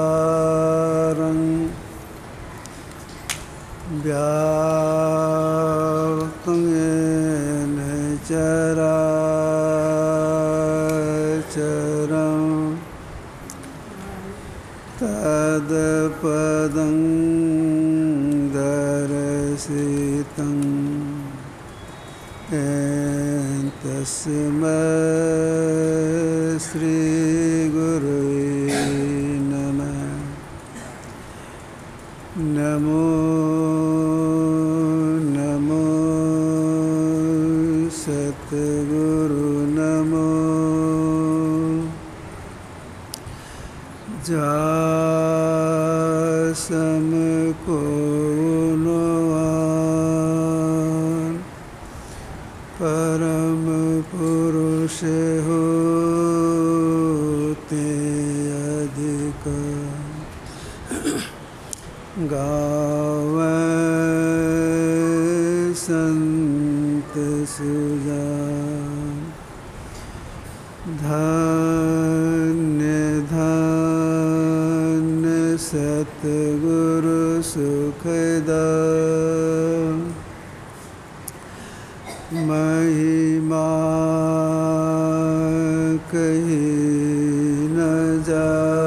अखण्डमण्डलाकारं व्याप्तं येन चराचरं तत्पदं दर्शितं तस्मै श्रीगुरुवे नमः। नमो नमो सद्गुरु नमो जासम को परम पुरुष होते अधिक गावै संत सुजान। धन्य धन्य सतगुरु सुखदायक महिमा कही न जाए।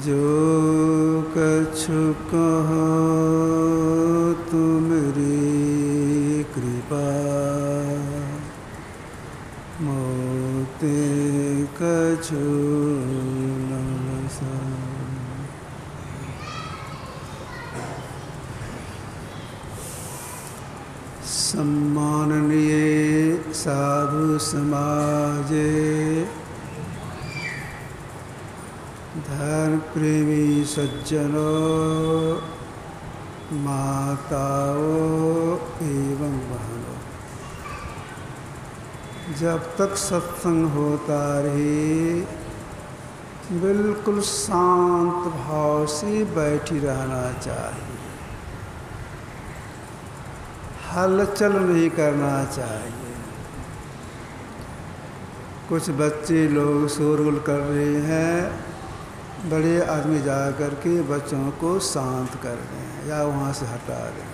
जो कछु कहो तुमरी कृपा मोते कछु न सहे। सम्माननीय साधु समाजे, धर्म प्रेमी सज्जनों, माताओं एवं बहनों, जब तक सत्संग होता रहे बिल्कुल शांत भाव से बैठी रहना चाहिए। हलचल नहीं करना चाहिए। कुछ बच्चे लोग शोरगुल कर रहे हैं, बड़े आदमी जा कर के बच्चों को शांत कर दें या वहाँ से हटा दें।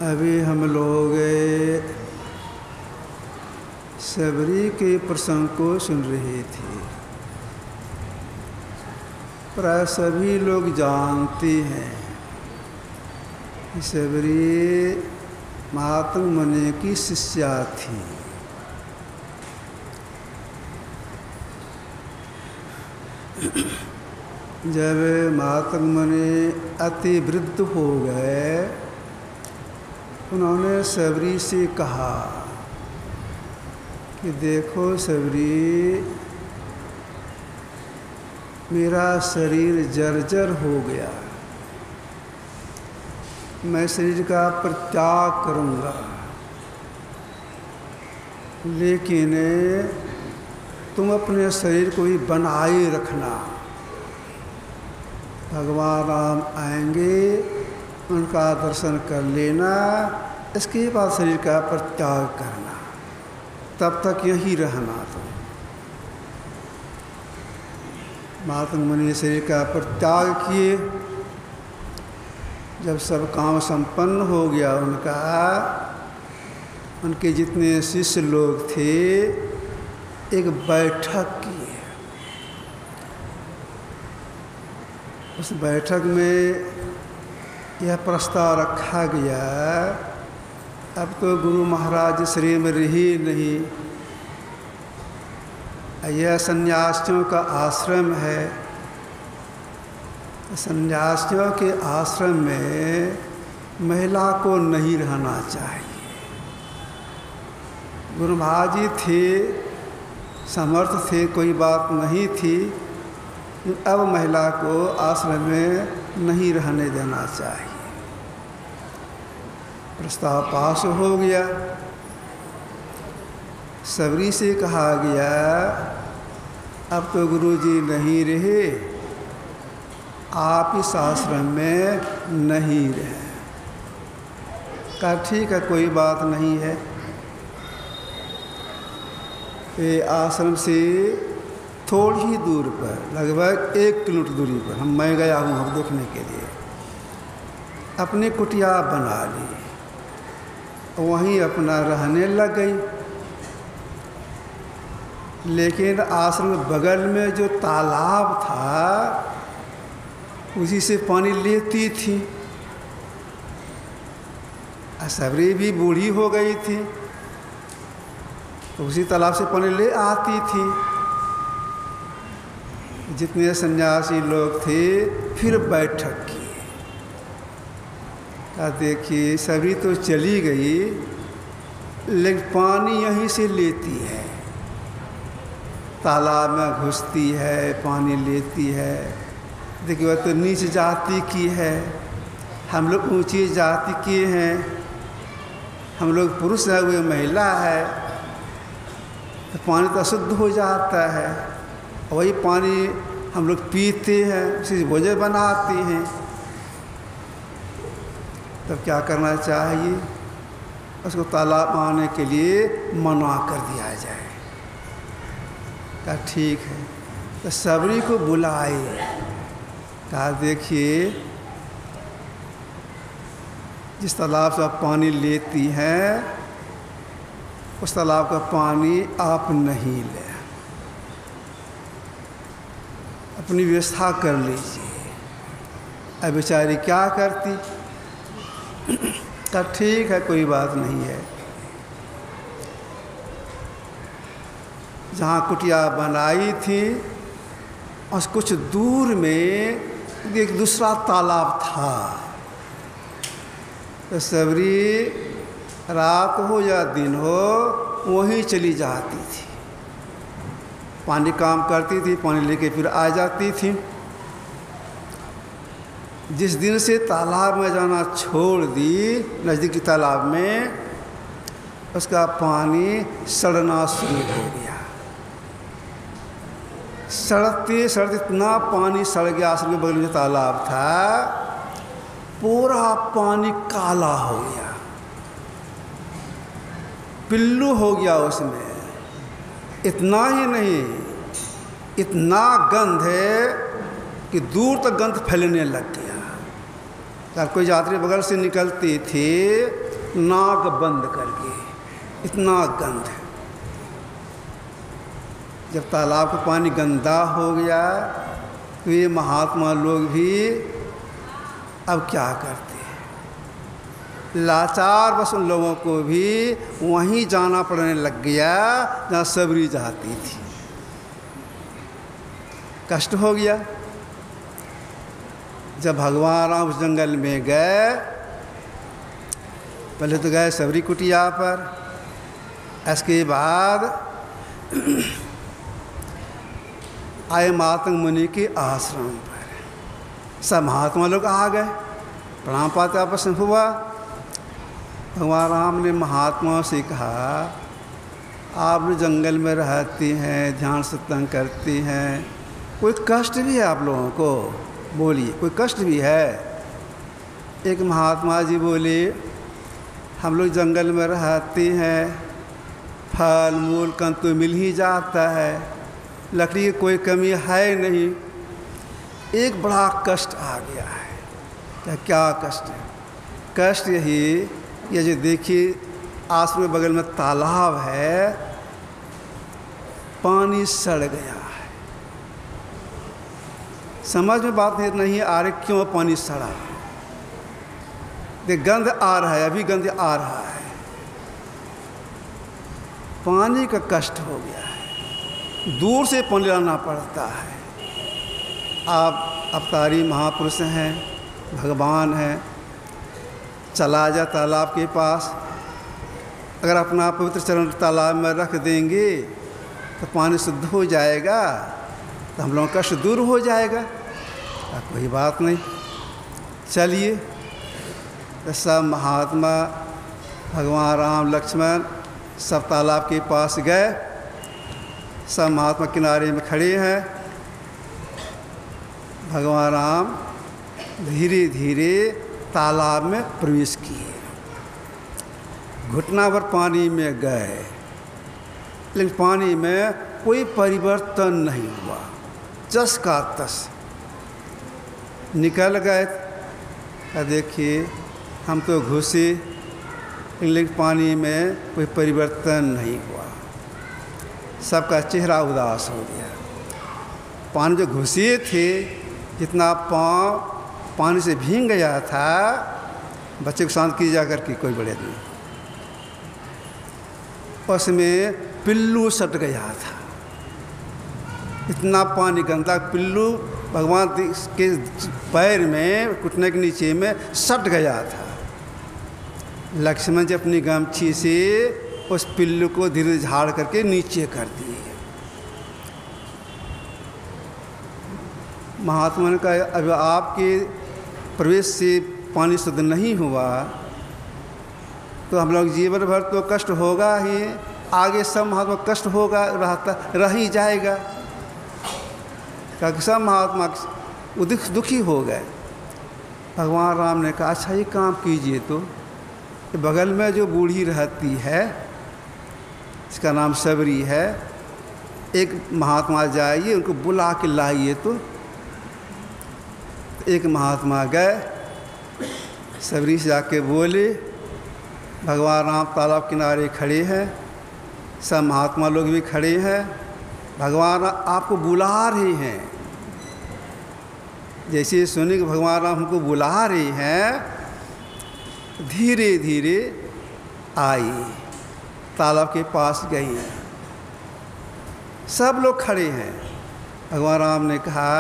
अभी हम लोग सबरी के प्रसंग को सुन रहे थे। प्राय सभी लोग जानते हैं सबरी महात्मा मुनि की शिष्या थी। जब महात्मा मुनि अति वृद्ध हो गए, उन्होंने सबरी से कहा कि देखो सबरी, मेरा शरीर जर्जर हो गया, मैं शरीर का परित्याग करूँगा, लेकिन तुम अपने शरीर को ही बनाए रखना। भगवान राम आएंगे, उनका दर्शन कर लेना, इसके बाद शरीर का परित्याग करना, तब तक यही रहना। तुम महात्मा मुनि शरीर का परित्याग किए। जब सब काम संपन्न हो गया उनका, उनके जितने शिष्य लोग थे एक बैठक किए। उस बैठक में यह प्रस्ताव रखा गया, अब तो गुरु महाराज शरीर में रही नहीं, यह सन्यासियों का आश्रम है। सन्यासियों के आश्रम में महिला को नहीं रहना चाहिए। गुरु महाराज जी थे, समर्थ थे, कोई बात नहीं थी, अब महिला को आश्रम में नहीं रहने देना चाहिए। प्रस्ताव पास हो गया। सबरी से कहा गया, अब तो गुरुजी नहीं रहे, आप इस आश्रम में नहीं रहे। कहा ठीक है, कोई बात नहीं है। ये आश्रम से थोड़ी ही दूर पर, लगभग 1 किलोमीटर दूरी पर मैं गया हूँ हम देखने के लिए। अपनी कुटिया बना ली, वहीं अपना रहने लग गई। लेकिन आश्रम के बगल में जो तालाब था उसी से पानी लेती थी। सबरी भी बूढ़ी हो गई थी तो उसी तालाब से पानी ले आती थी। जितने सन्यासी लोग थे फिर बैठक की। कहा देखिए सबरी तो चली गई लेकिन पानी यहीं से लेती है, तालाब में घुसती है, पानी लेती है। देखिए वह तो नीच जाति की है, हम लोग ऊंची जाति के हैं, हम लोग पुरुष है, वो महिला है, तो पानी तो अशुद्ध हो जाता है। वही पानी हम लोग पीते हैं, उसी से भोजन बनाते हैं। तब क्या करना चाहिए? उसको तालाब आने के लिए मना कर दिया जाए। कहा ठीक है। तो सबरी को बुलाए। कहा देखिए जिस तालाब से आप पानी लेती हैं उस तालाब का पानी आप नहीं लें, अपनी व्यवस्था कर लीजिए। अब बेचारी क्या करती? कहा ठीक है, कोई बात नहीं है। जहाँ कुटिया बनाई थी और कुछ दूर में एक दूसरा तालाब था। तो सबरी रात हो या दिन हो वहीं चली जाती थी, पानी काम करती थी, पानी लेके फिर आ जाती थी। जिस दिन से तालाब में जाना छोड़ दी, नज़दीकी तालाब में, उसका पानी सड़ना शुरू हो गया। सड़ते सड़ते इतना पानी सड़ गया, आश्रम के बगल में तालाब था, पूरा पानी काला हो गया, पिल्लू हो गया उसमें। इतना ही नहीं, इतना गंध है कि दूर तक गंध फैलने लग गया। अगर कोई यात्री बगल से निकलते थे नाक बंद करके, इतना गंध है। जब तालाब का पानी गंदा हो गया तो ये महात्मा लोग भी अब क्या करते हैं? लाचार बस उन लोगों को भी वहीं जाना पड़ने लग गया जहाँ सबरी जाती थी। कष्ट हो गया। जब भगवान राम उस जंगल में गए, पहले तो गए सबरी कुटिया पर, इसके बाद आए मातंग मुनि के आश्रम पर। सब महात्मा लोग आ गए, प्रणाम पाते आपस में हुआ। भगवान राम ने महात्माओं से कहा आप लोग जंगल में रहती हैं, ध्यान सत्संग करती हैं, कोई कष्ट भी है आप लोगों को? बोलिए, कोई कष्ट भी है? एक महात्मा जी बोले हम लोग जंगल में रहते हैं, फल मूल कंद तो मिल ही जाता है, लकड़ी की कोई कमी है नहीं, एक बड़ा कष्ट आ गया है। क्या कष्ट है? कष्ट यही, ये जो देखिए आश्रम के बगल में तालाब है, पानी सड़ गया है। समझ में बात नहीं आ रही क्यों पानी सड़ा? देख गंध आ रहा है, अभी गंध आ रहा है, पानी का कष्ट हो गया है, दूर से पानी लाना पड़ता है। आप अवतारी महापुरुष हैं, भगवान हैं, चला जा तालाब के पास, अगर अपना पवित्र चरण तालाब में रख देंगे तो पानी शुद्ध हो जाएगा, तो हम लोगों का कष्ट दूर हो जाएगा। कोई बात नहीं, चलिए। तो सब महात्मा भगवान राम लक्ष्मण सब तालाब के पास गए। सब महात्मा किनारे में खड़े हैं। भगवान राम धीरे धीरे तालाब में प्रवेश किए। घुटना भर पानी में गए, लेकिन पानी में कोई परिवर्तन नहीं हुआ, जस का तस। निकल गए, देखिए हम तो घुसे, लेकिन पानी में कोई परिवर्तन नहीं हुआ, सबका चेहरा उदास हो गया। पानी जो घुसे थे, जितना पाँव पानी से भीग गया था, बच्चे को शांत की जा करके कोई बड़े नहीं, उसमें पिल्लू सट गया था। इतना पानी गंदा, पिल्लू भगवान के पैर में, घुटने के नीचे में सट गया था। लक्ष्मण जी अपनी गमछी से उस पिल्लू को धीरे झाड़ करके नीचे कर दिए। महात्मा ने कहा, अब आपके प्रवेश से पानी शुद्ध नहीं हुआ तो हम लोग जीवन भर तो कष्ट होगा ही, आगे सब महात्मा कष्ट होगा, रह ही जाएगा। क्योंकि सब महात्मा दुखी हो गए। भगवान राम ने कहा, अच्छा ये काम कीजिए, तो बगल में जो बूढ़ी रहती है, इसका नाम सबरी है, एक महात्मा जाइए, उनको बुला के लाइए। तो एक महात्मा गए, सबरी से जाके बोले, भगवान राम तालाब किनारे खड़े हैं, सब महात्मा लोग भी खड़े हैं, भगवान आपको बुला रहे हैं। जैसे सुने कि भगवान राम हमको बुला रहे हैं, धीरे धीरे आई, तालाब के पास गई। सब लोग खड़े हैं। भगवान राम ने कहा,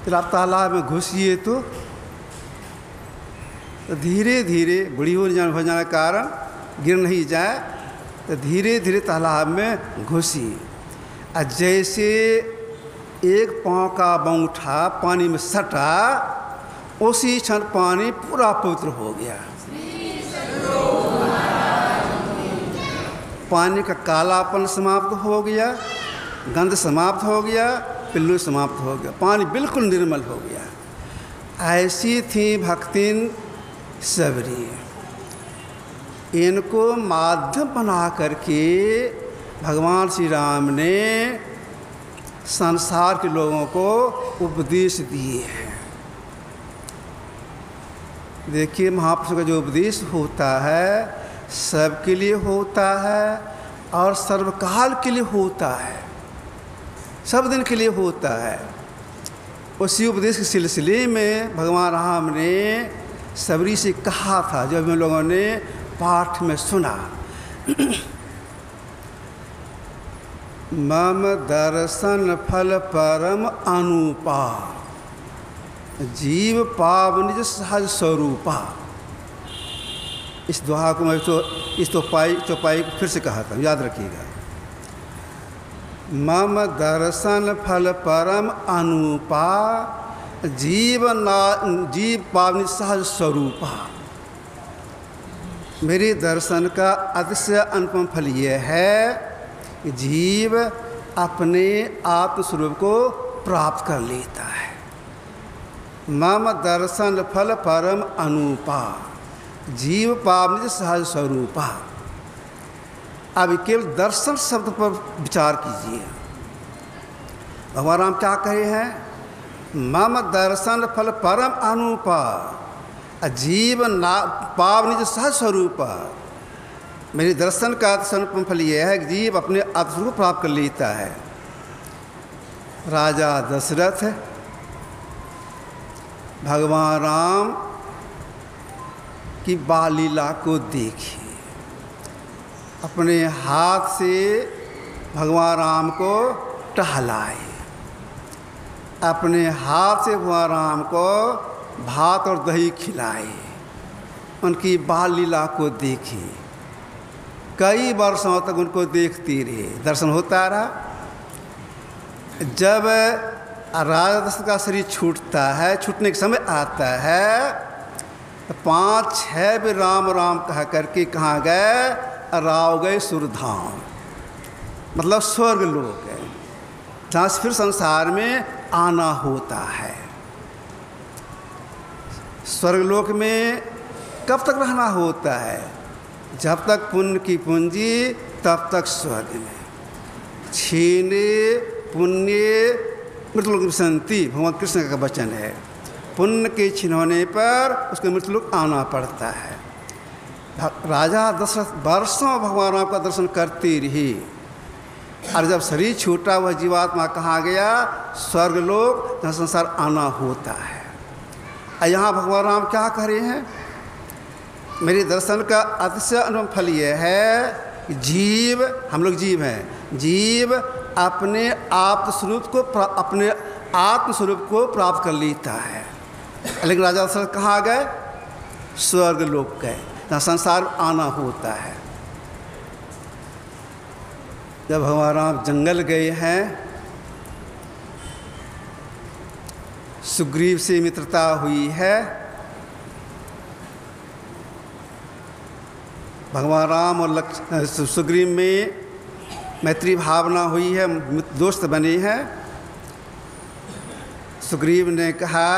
फिर आप तालाब में घुसिए। तो धीरे धीरे, बूढ़ी हो जाने के कारण गिर नहीं जाए, तो धीरे धीरे तालाब में घुसी। और जैसे एक पाँव का बौंठा पानी में सटा, उसी क्षण पानी पूरा पवित्र हो गया। पानी का कालापन समाप्त हो गया, गंध समाप्त हो गया, पिल्लू समाप्त हो गया, पानी बिल्कुल निर्मल हो गया। ऐसी थी भक्तिन सबरी। इनको माध्यम बना करके भगवान श्री राम ने संसार के लोगों को उपदेश दिए हैं। देखिए, महापुरुषों का जो उपदेश होता है सबके लिए होता है और सर्वकाल के लिए होता है, सब दिन के लिए होता है। उसी उपदेश के सिलसिले में भगवान राम ने सबरी से कहा था, जब हम लोगों ने पाठ में सुना, मम दर्शन फल परम अनुपा, जीव पाव निज सहज स्वरूपा। इस दोहा को मैं तो इस चौपाई को फिर से कहा था, याद रखिएगा। मम दर्शन फल परम अनुपा, जीव पाव निज सहज स्वरूपा। मेरे दर्शन का अतिशय अनुपम फल यह है कि जीव अपने आत्मस्वरूप को प्राप्त कर लेता है। मम दर्शन फल परम अनुपा, जीव पावनिज सहज स्वरूपा। अब केवल दर्शन शब्द पर विचार कीजिए। भगवान राम क्या कहे हैं? मम दर्शन फल परम अनुपा, जीव पावनिज सहज स्वरूपा। मेरे दर्शन का अनुपम फल यह है कि जीव अपने आत्मस्वरूप प्राप्त कर लेता है। राजा दशरथ भगवान राम की बाल लीला को देखिए। अपने हाथ से भगवान राम को टहलाए, अपने हाथ से भगवान राम को भात और दही खिलाए, उनकी बाल लीला को देखिए। कई वर्षों तक उनको देखते रहे, दर्शन होता रहा। जब राजा दशरथ का शरीर छूटता है, छूटने का समय आता है, तो 5-6 भी राम राम कह करके कहाँ गए? राव गए सुरधाम, मतलब स्वर्ग लोक है, जहाँ से फिर संसार में आना होता है। स्वर्गलोक में कब तक रहना होता है? जब तक पुण्य की पूंजी तब तक स्वर्ग में। छीने पुण्य मृत्युलोक विसंति, भगवान कृष्ण का वचन है। पुण्य के छीन होने पर उसको मृत्युलोक आना पड़ता है। राजा दशरथ वर्षों भगवान राम का दर्शन करते रही, और जब शरीर छूटा वह जीवात्मा कहाँ गया? स्वर्गलोक, जहाँ संसार आना होता है। और यहाँ भगवान राम क्या कह रहे हैं? मेरे दर्शन का अतिशय अनुभव फल यह है कि जीव, हम लोग जीव हैं, जीव अपने अपने आत्मस्वरूप को प्राप्त कर लेता है। लेकिन राजा दशरथ कहाँ गए? स्वर्गलोक गए, जहाँ संसार आना होता है। जब भगवान राम जंगल गए हैं, सुग्रीव से मित्रता हुई है। भगवान राम और सुग्रीव में मैत्री भावना हुई है, दोस्त बने हैं। सुग्रीव ने कहा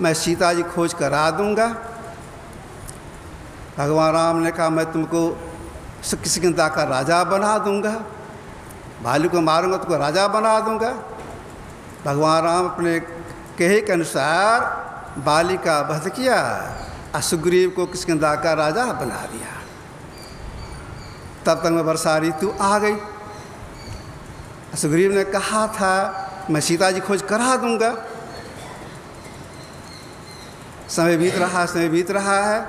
मैं सीता जी खोज करा दूंगा। भगवान राम ने कहा मैं तुमको किष्किंधा का राजा बना दूंगा, भालू को मारूंगा तुमको राजा बना दूंगा। भगवान राम अपने कहे के अनुसार बाली का वध किया और सुग्रीव को किष्किंधा का राजा बना दिया। तब तक में वर्षा ऋतु आ गई। सुग्रीव ने कहा था मैं सीता जी खोज करा दूंगा। समय बीत रहा है,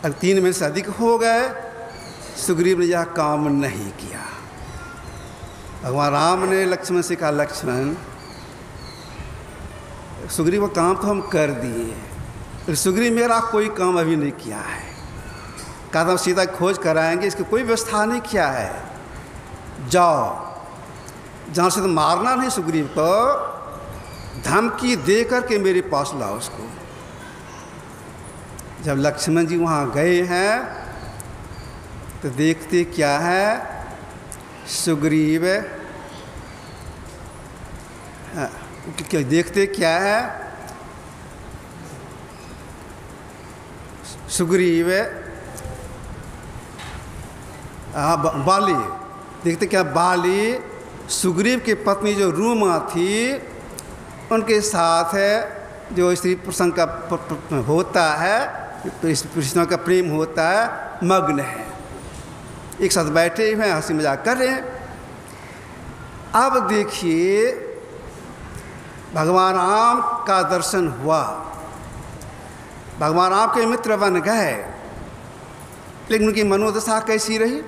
अब 3 महीने से अधिक हो गए, सुग्रीव ने यह काम नहीं किया। भगवान राम ने लक्ष्मण से कहा लक्ष्मण, सुग्रीव का काम तो हम कर दिए, लेकिन सुग्रीव मेरा कोई काम अभी नहीं किया है। कहा था हम सीता की खोज कराएंगे, इसकी कोई व्यवस्था नहीं किया है। जाओ, जहाँ से तो मारना नहीं सुग्रीव को, धमकी दे करके मेरे पास लाओ उसको। जब लक्ष्मण जी वहाँ गए हैं तो देखते क्या है? सुग्रीव देखते क्या है? सुग्रीव बाली देखते क्या? बाली सुग्रीव की पत्नी जो रूमा थी उनके साथ जो स्त्री प्रसंग का होता है, कृष्ण का प्रेम होता है, मग्न है। एक साथ बैठे हुए हैं, हंसी मजाक कर रहे हैं। अब देखिए भगवान राम का दर्शन हुआ, भगवान राम के मित्र बन गए, लेकिन उनकी मनोदशा कैसी रही?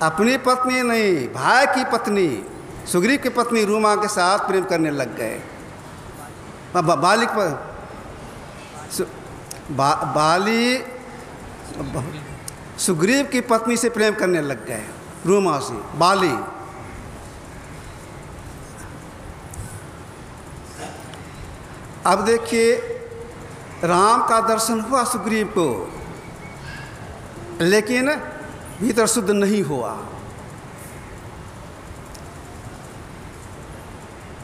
अपनी पत्नी नहीं, भाई की पत्नी, सुग्रीव की पत्नी रूमा के साथ प्रेम करने लग गए। बाली सुग्रीव की पत्नी से प्रेम करने लग गए, रूमा से, बाली। अब देखिए राम का दर्शन हुआ सुग्रीव को, लेकिन भीतर शुद्ध नहीं हुआ।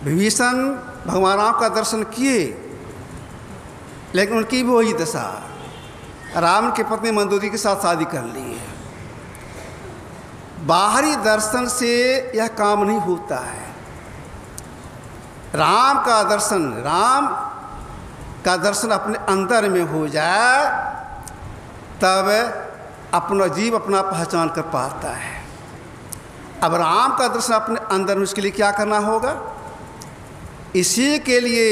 विभीषण भगवान राम का दर्शन किए, लेकिन उनकी भी वही दशा, राम की पत्नी मंदोदरी के साथ शादी कर ली है। बाहरी दर्शन से यह काम नहीं होता है। राम का दर्शन अपने अंदर में हो जाए, तब अपना जीव अपना पहचान कर पाता है। अब राम का दर्शन अपने अंदर में, उसके लिए क्या करना होगा? इसी के लिए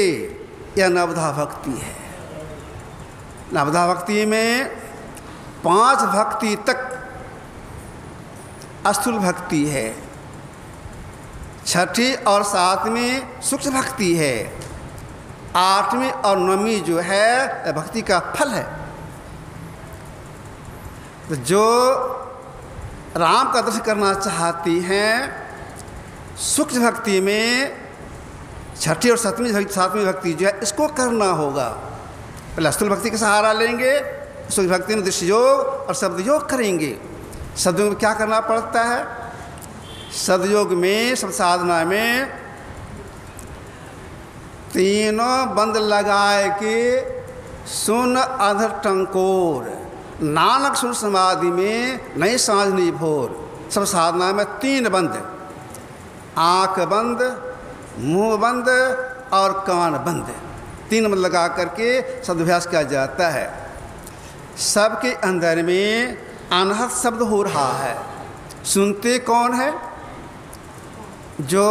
यह नवधा भक्ति है। नवधा भक्ति में 5 भक्ति तक स्थूल भक्ति है, 6ठी और 7वीं सूक्ष्म भक्ति है, 8वीं और 9वीं जो है भक्ति का फल है। तो जो राम का दर्शन करना चाहती हैं, सूक्ष्म भक्ति में 6ठी और 7वीं भक्ति जो है इसको करना होगा। पहले स्थूल भक्ति का सहारा लेंगे, सूक्ष्म भक्ति में दृश्य योग और शब्द योग करेंगे। शब्दों में क्या करना पड़ता है? सदयोग में, सब साधना में तीनों बंद लगाए के सुन अधर टंकोर, नानक सुन समाधि में नहीं सांझ नहीं भोर। सब साधना में तीन बंद, आँख बंद, मुंह बंद और कान बंद, तीन बंद लगा करके सदभ्यास किया जाता है। सबके अंदर में अनहद शब्द हो रहा है। सुनते कौन है? जो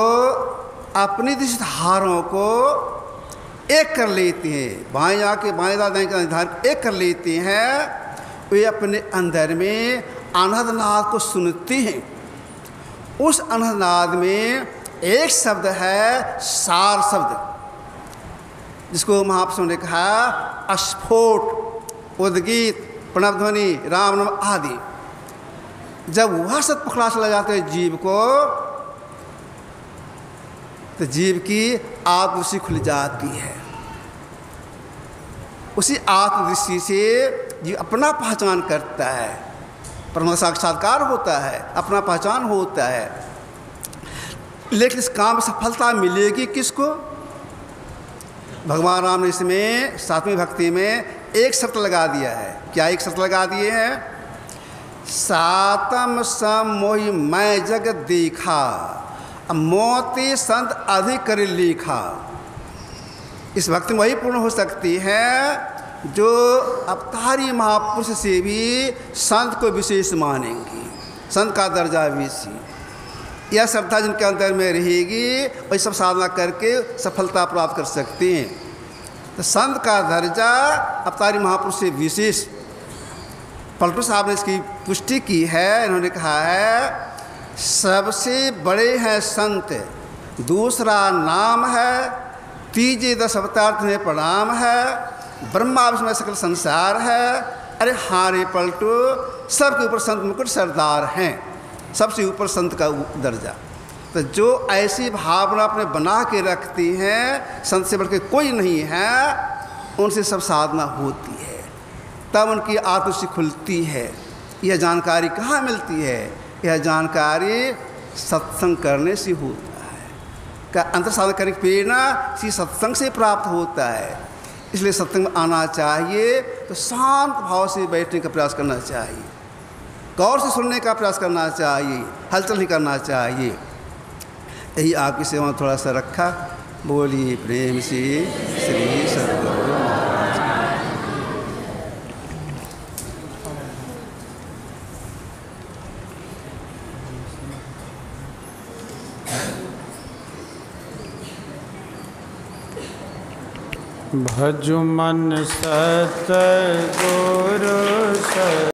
अपनी दिशधारों को एक कर लेते हैं, बाएं आके बाएं दाएं का निर्धारण एक कर लेते हैं, वे अपने अंदर में अनहद नाद को सुनते हैं। उस अनहद नाद में एक शब्द है सार शब्द, जिसको महापुरुषों ने कहा अस्फोट, उद्गीत, प्रणव ध्वनि, राम नाम आदि। जब वह शब्द पकड़ा चला जाता है जीव को, तो जीव की आत्मदृष्टि खुल जाती है। उसी आत्मदृष्टि से जीव अपना पहचान करता है, परम साक्षात्कार होता है, अपना पहचान होता है। लेकिन इस काम में सफलता मिलेगी किसको? भगवान राम ने इसमें सातवीं भक्ति में एक शर्त लगा दिया है। क्या एक शर्त लगा दिए हैं? सातम सम मोहि मैं जग देखा, मोती संत अधिक कर लिखा। इस भक्ति में वही पूर्ण हो सकती है जो अवतारी महापुरुष से भी संत को विशेष मानेंगी, संत का दर्जा विशेष। यह श्रद्धा जिनके अंदर में रहेगी वही सब साधना करके सफलता प्राप्त कर सकते हैं। तो संत का दर्जा अवतारी महापुरुष से विशेष। पलटू साहब ने इसकी पुष्टि की है। इन्होंने कहा है सबसे बड़े हैं संत, दूसरा नाम है, तीजे 10 अवतार तुम्हें प्रणाम है, ब्रह्मा विष्णु सकल संसार है। अरे हाँ रे पलटू, सबके ऊपर संत मुकुट सरदार हैं, सबसे ऊपर संत का दर्जा। तो जो ऐसी भावना अपने बना के रखती हैं संत से बढ़ के कोई नहीं है, उनसे सब साधना होती है, तब उनकी आत्मदृष्टि खुलती है। यह जानकारी कहाँ मिलती है? यह जानकारी सत्संग करने से होता है। का अंतर साधना करने की प्रेरणा सी सत्संग से प्राप्त होता है। इसलिए सत्संग में आना चाहिए तो शांत भाव से बैठने का प्रयास करना चाहिए, गौर से सुनने का प्रयास करना चाहिए, हलचल नहीं करना चाहिए। यही आपकी सेवा में थोड़ा सा रखा। बोलिए प्रेम से श्री सद्गुरु। भज मन सत गुरु